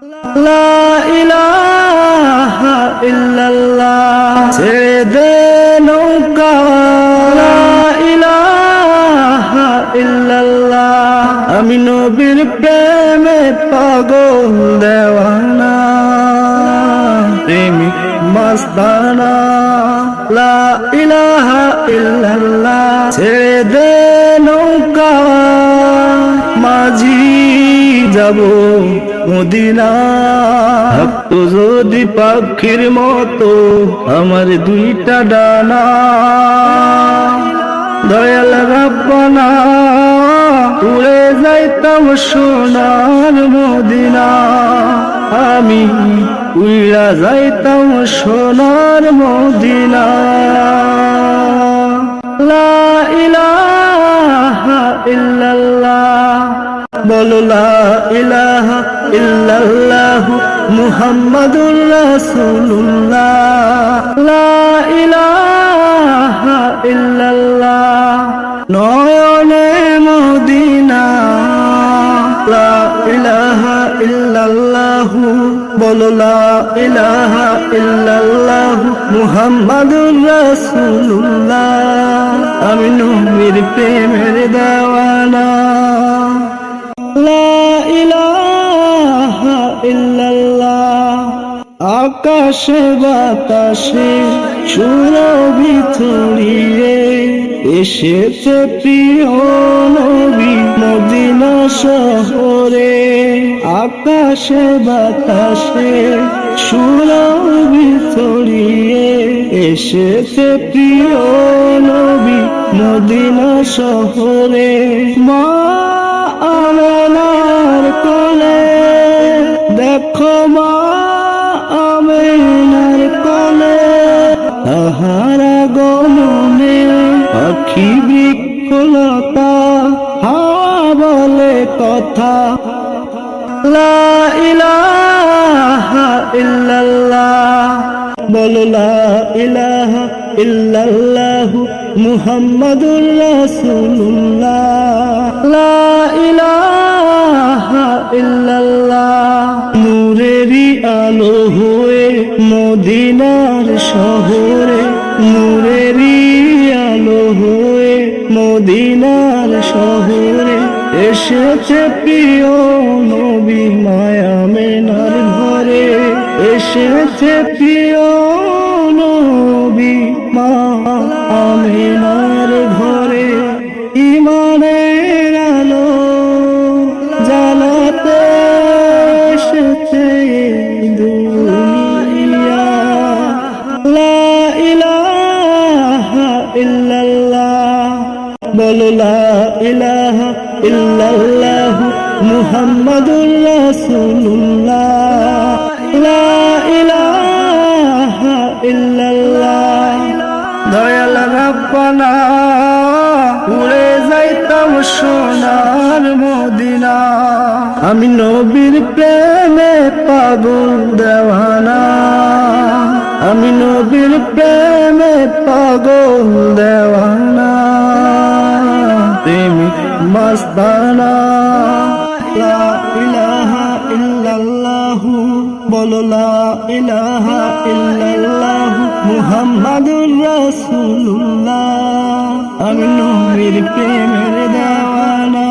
লা ইলাহা ইল্লাল্লাহ ছেড়ে দে নৌকা লা ইলাহা ইল্লাল্লাহ আমি নবীর প্রেমে পাগল দেওয়ানা প্রেমিক মস্তানা লা ইলাহা ইল্লাল্লাহ ছেড়ে দে নৌকা মাঝি যাব মদিনা ভক্ত যদি পাখির মতো আমার দুইটা ডানা দয়াল রাব্বানা উড়ে যাইতাম সোনার মদিনা আমি উইরা যাইতাম সোনার মদিনা লা ইলাহা ইল্লাল্লাহ বলো লা ইলাহা ইল্লাল্লাহ মুহাম্মাদুর রাসূলুল্লাহ লা ইলাহা ইল্লাল্লাহ নয়নে মদিনা লা ইলাহা ইল্লাল্লাহ বলো লা ইলাহা ইল্লাল্লাহ মুহাম্মাদুর রাসূলুল্লাহ আমি নবীর প্রেমের দেওয়ানা লা ইলাহা ইল্লাল্লাহ আকাশে বাতাসে সুরভি ছড়িয়ে এসেছে প্রিয় নবী মদিনা শহরে আকাশে বাতাসে সুরভি ছড়িয়ে এসেছে প্রিয় নবী মদিনা শহরে মা আমেনার কোলে দেখো মা আমেনার কোলে তাহারা গমনে পাখি বৃক্ষলতা হাওয়া বলে কথা লা ইলাহা ইল্লাল্লাহ বলো লা ইলাহা ইল্লাল্লাহ মুহাম্মাদুর রাসূলুল্লাহ লা ইলাহা ইল্লাল্লাহ নূরেরই আলো হয়ে মদিনার শহরে নূরেরই আলো হয়ে মদিনার শহরে এসেছে প্রিয় নবী মায়া মেনার ঘরে এসেছে প্রিয় নবী মা আমেনার ঘরে ইমানের আলো জ্বালাতে এসেছে দুনিয়া লা ইলাহা ইল্লাল্লাহ বলো লা ইলাহা ইল্লাল্লাহ মুহাম্মাদুর রাসূলুল্লাহ লা ইলাহা ইল্লাল্লাহ দয়াল রাব্বানা উড়ে যাইতাম সোনার মদিনা আমি নবীর প্রেমে পাগল দেওয়ানা আমি নবীর প্রেমে পাগল দেওয়ানা প্রেমিক মস্তানা লা ইলাহা ইল্লাল্লাহ বলো লা ইলাহা ইল্লাল্লাহ মুহাম্মাদুর রাসূলুল্লাহ আমি নবীর প্রেমের দেওয়ানা